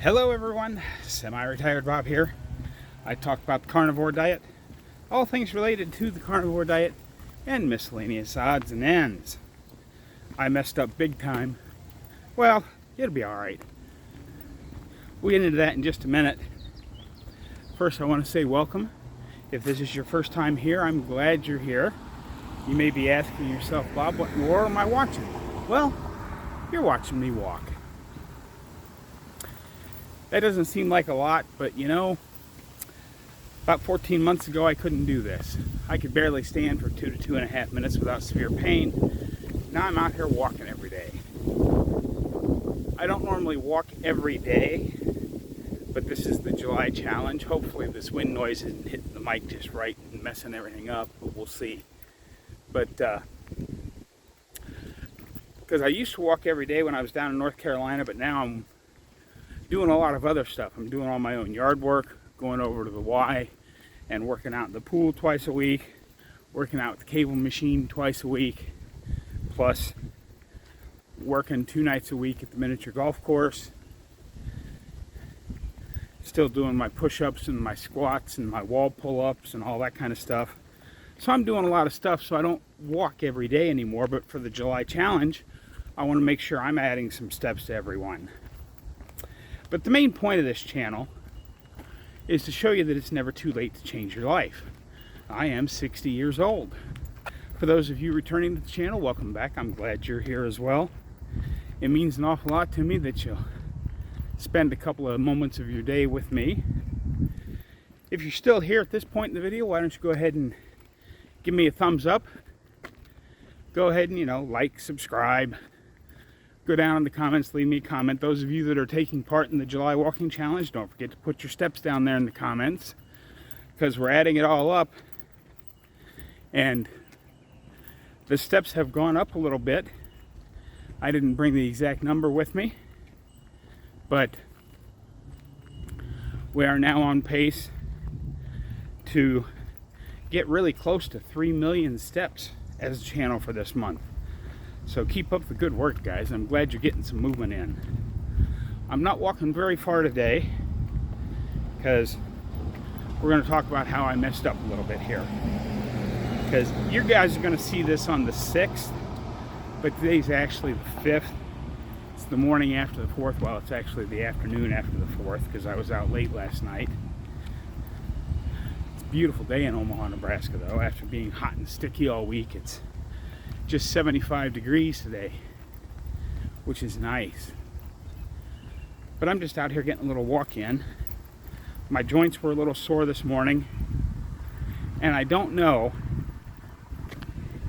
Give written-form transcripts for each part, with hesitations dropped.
Hello everyone, Semi-Retired Bob here. I talk about the carnivore diet, all things related to the carnivore diet, and miscellaneous odds and ends. I messed up big time. Well, it'll be alright. We'll get into that in just a minute. First, I want to say welcome. If this is your first time here, I'm glad you're here. You may be asking yourself, Bob, what in the world am I watching? Well, you're watching me walk. That doesn't seem like a lot, but you know, about 14 months ago I couldn't do this. I could barely stand for 2 to 2.5 minutes without severe pain. Now I'm out here walking every day. I don't normally walk every day, but this is the July challenge. Hopefully this wind noise isn't hitting the mic just right and messing everything up, but we'll see. But because I used to walk every day when I was down in North Carolina, but now I'm doing a lot of other stuff. I'm doing all my own yard work, going over to the Y and working out in the pool twice a week, working out with the cable machine twice a week, plus working 2 nights a week at the miniature golf course. Still doing my push-ups and my squats and my wall pull-ups and all that kind of stuff. So I'm doing a lot of stuff, so I don't walk every day anymore, but for the July challenge, I want to make sure I'm adding some steps to every one. But the main point of this channel is to show you that it's never too late to change your life. I am 60 years old. For those of you returning to the channel, welcome back. I'm glad you're here as well. It means an awful lot to me that you'll spend a couple of moments of your day with me. If you're still here at this point in the video, why don't you go ahead and give me a thumbs up. Go ahead and, like, subscribe. Go down in the comments, leave me a comment. Those of you that are taking part in the July Walking Challenge, don't forget to put your steps down there in the comments, because we're adding it all up. And the steps have gone up a little bit. I didn't bring the exact number with me, but we are now on pace to get really close to 3 million steps as a channel for this month. So keep up the good work, guys. I'm glad you're getting some movement in. I'm not walking very far today because we're going to talk about how I messed up a little bit here. Because you guys are going to see this on the 6th, but today's actually the 5th. It's the morning after the 4th. Well, it's actually the afternoon after the 4th because I was out late last night. It's a beautiful day in Omaha, Nebraska, though. After being hot and sticky all week, it's just 75 degrees today, which is nice. But I'm just out here getting a little walk in. My joints were a little sore this morning, and I don't know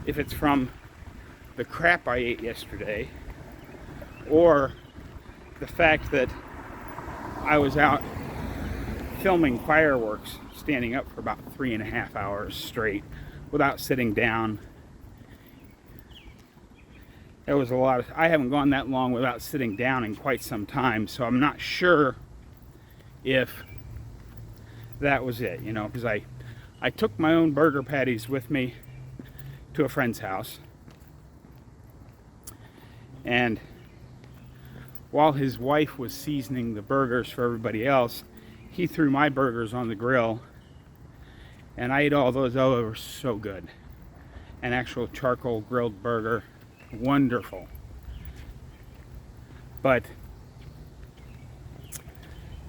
if it's from the crap I ate yesterday or the fact that I was out filming fireworks standing up for about 3.5 hours straight without sitting down. It was a lot of, I haven't gone that long without sitting down in quite some time, so I'm not sure if that was it, because I took my own burger patties with me to a friend's house, and while his wife was seasoning the burgers for everybody else, he threw my burgers on the grill, and I ate all those. Oh, they were so good. An actual charcoal grilled burger. Wonderful. But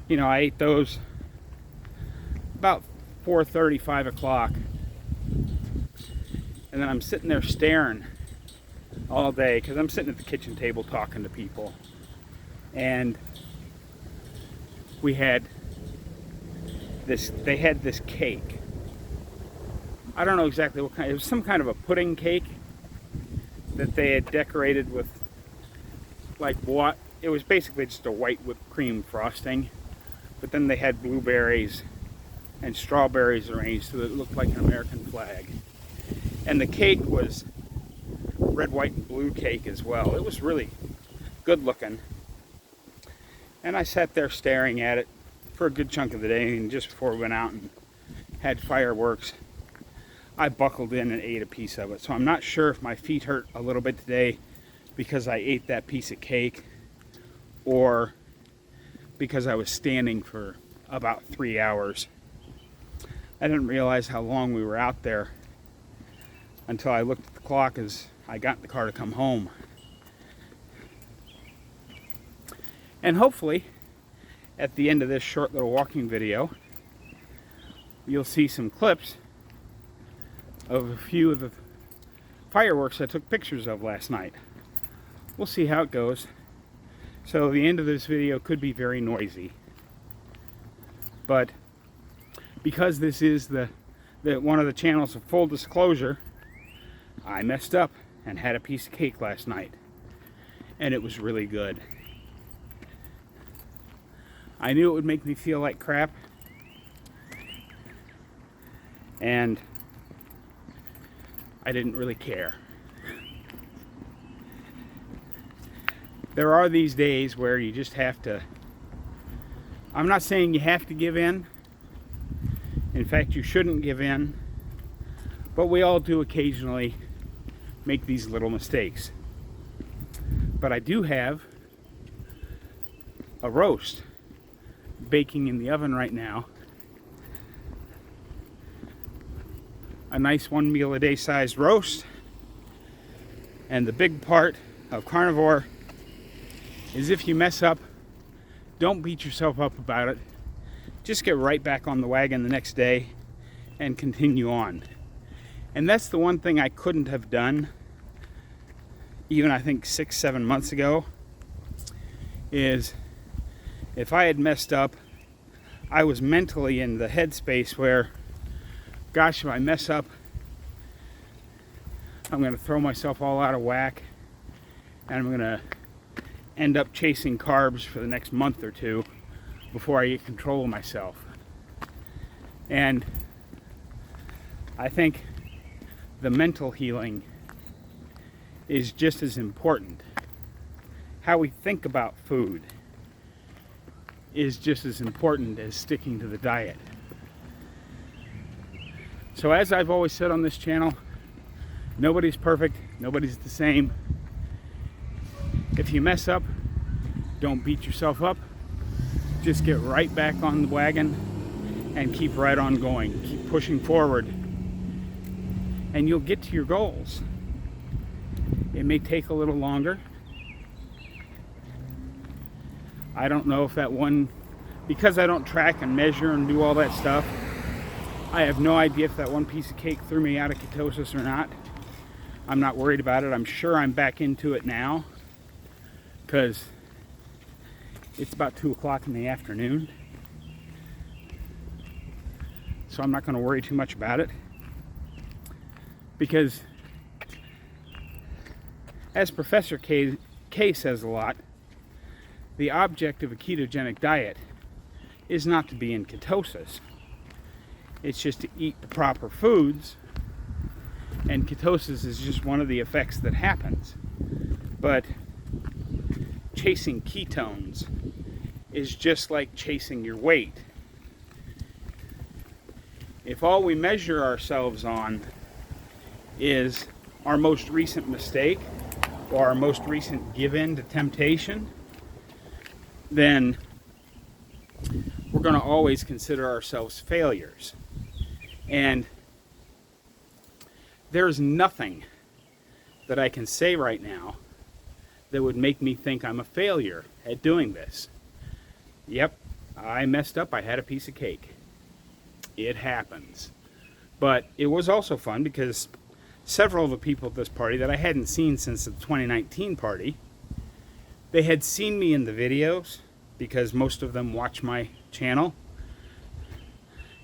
I ate those about 4:30, 5 o'clock, and then I'm sitting there staring all day because I'm sitting at the kitchen table talking to people, and they had this cake. I don't know exactly what kind. It was some kind of a pudding cake that they had decorated with, like, what? It was basically just a white whipped cream frosting, but then they had blueberries and strawberries arranged so that it looked like an American flag. And the cake was red, white, and blue cake as well. It was really good looking. And I sat there staring at it for a good chunk of the day, and just before we went out and had fireworks, I buckled in and ate a piece of it. So I'm not sure if my feet hurt a little bit today because I ate that piece of cake, or because I was standing for about 3 hours. I didn't realize how long we were out there until I looked at the clock as I got in the car to come home. And hopefully, at the end of this short little walking video, you'll see some clips of a few of the fireworks I took pictures of last night. We'll see how it goes. So the end of this video could be very noisy. But because this is the one of the channels of full disclosure, I messed up and had a piece of cake last night. And it was really good. I knew it would make me feel like crap. And I didn't really care. There are these days where you just have to, I'm not saying you have to give in. In fact, you shouldn't give in. But we all do occasionally make these little mistakes. But I do have a roast baking in the oven right now. A nice 1 meal a day sized roast. And the big part of carnivore is if you mess up, don't beat yourself up about it. Just get right back on the wagon the next day and continue on. And that's the one thing I couldn't have done, even I think 6-7 months ago, is if I had messed up, I was mentally in the headspace where, gosh, if I mess up, I'm going to throw myself all out of whack, and I'm going to end up chasing carbs for the next month or two before I get control of myself. And I think the mental healing is just as important. How we think about food is just as important as sticking to the diet. So as I've always said on this channel, nobody's perfect, nobody's the same. If you mess up, don't beat yourself up. Just get right back on the wagon and keep right on going. Keep pushing forward. And you'll get to your goals. It may take a little longer. I don't know if that one, because I don't track and measure and do all that stuff, I have no idea if that one piece of cake threw me out of ketosis or not. I'm not worried about it. I'm sure I'm back into it now, because it's about 2 o'clock in the afternoon. So I'm not going to worry too much about it. Because, as Professor K says a lot, the object of a ketogenic diet is not to be in ketosis. It's just to eat the proper foods, and ketosis is just one of the effects that happens. But chasing ketones is just like chasing your weight. If all we measure ourselves on is our most recent mistake or our most recent give-in to temptation, then we're going to always consider ourselves failures. And there's nothing that I can say right now that would make me think I'm a failure at doing this. Yep, I messed up. I had a piece of cake. It happens. But it was also fun because several of the people at this party that I hadn't seen since the 2019 party, they had seen me in the videos because most of them watch my channel.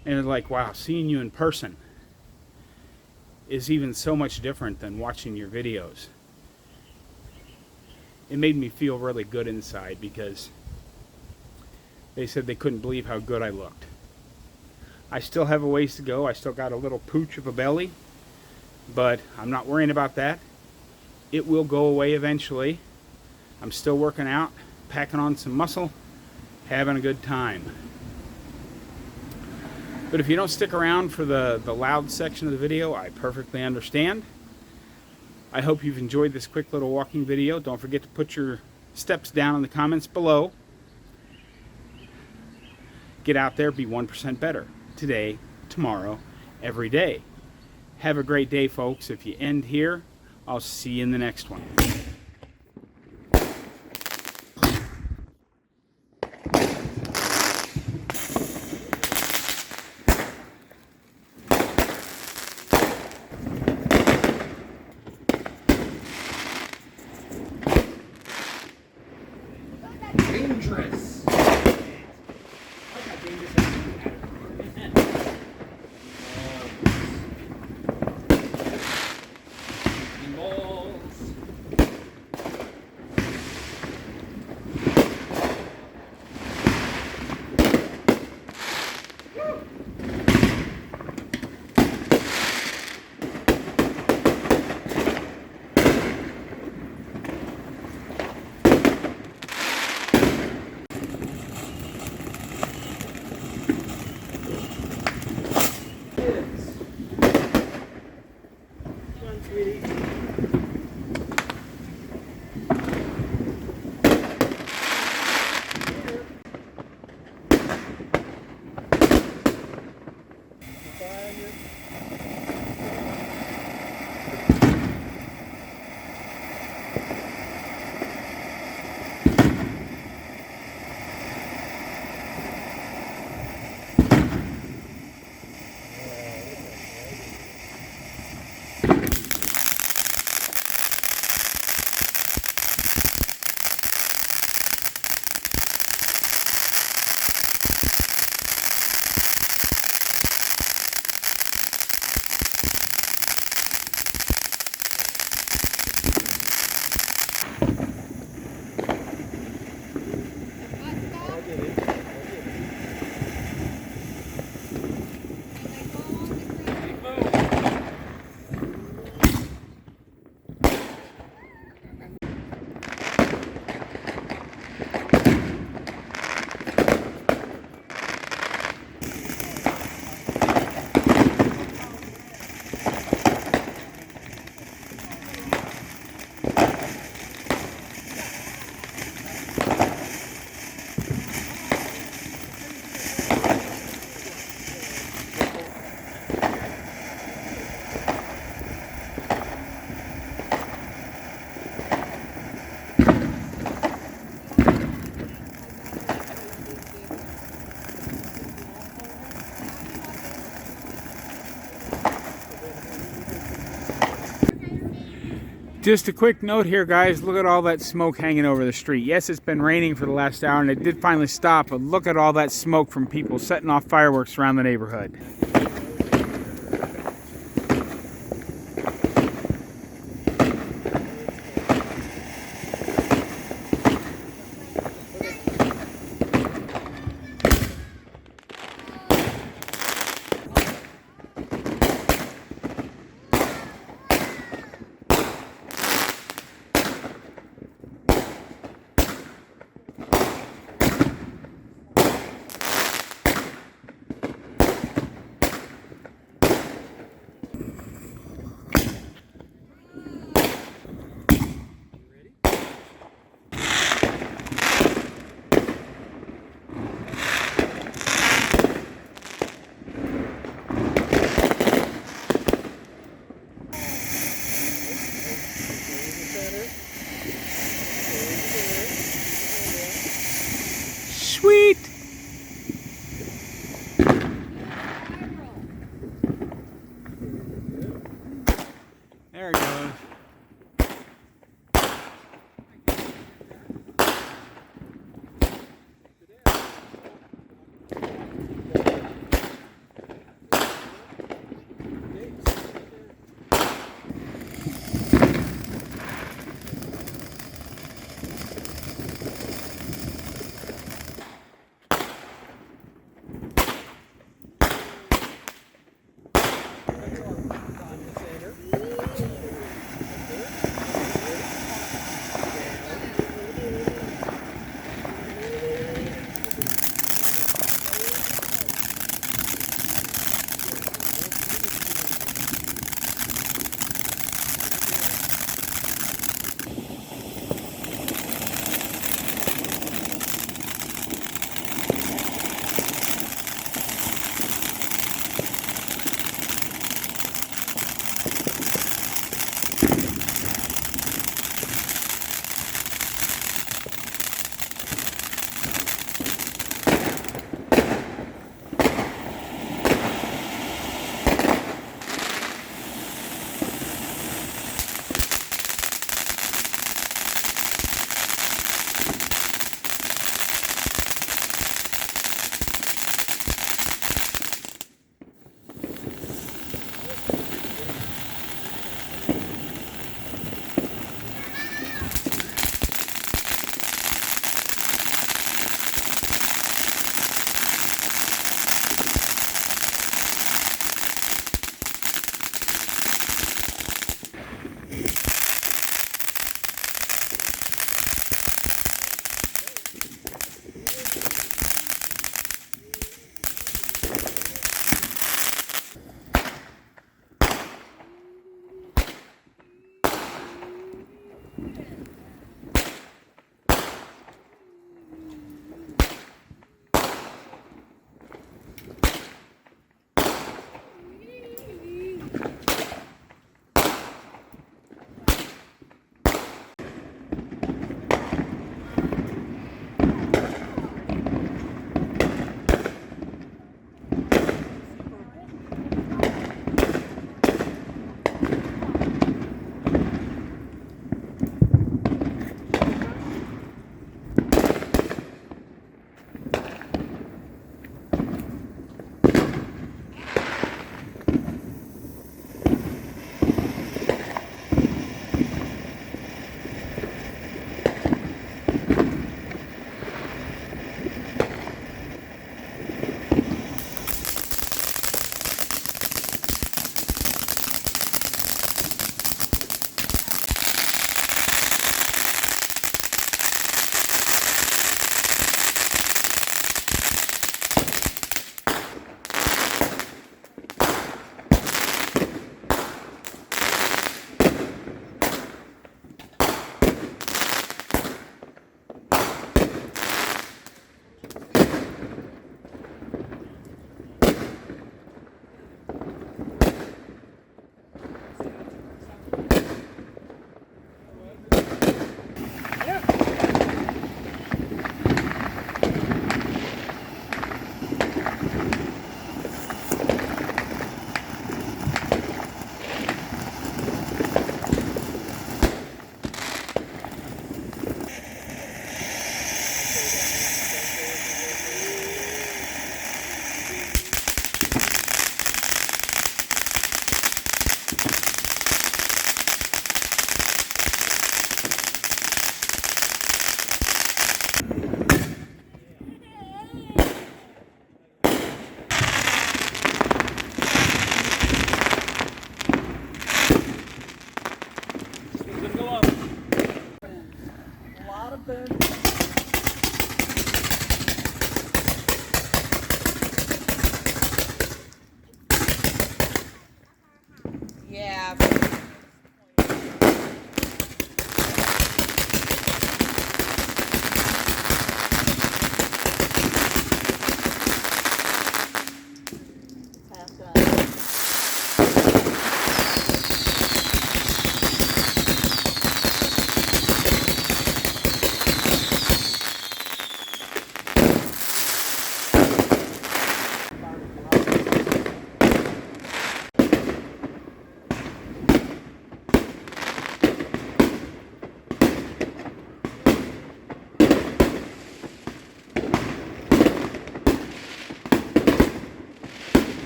And they're like, wow, seeing you in person is even so much different than watching your videos. It made me feel really good inside because they said they couldn't believe how good I looked. I still have a ways to go. I still got a little pooch of a belly, but I'm not worrying about that. It will go away eventually. I'm still working out, packing on some muscle, having a good time. But if you don't stick around for the loud section of the video, I perfectly understand. I hope you've enjoyed this quick little walking video. Don't forget to put your steps down in the comments below. Get out there, be 1% better today, tomorrow, every day. Have a great day, folks. If you end here, I'll see you in the next one. Dangerous. Just a quick note here, guys. Look at all that smoke hanging over the street. Yes, it's been raining for the last hour, and it did finally stop, but look at all that smoke from people setting off fireworks around the neighborhood.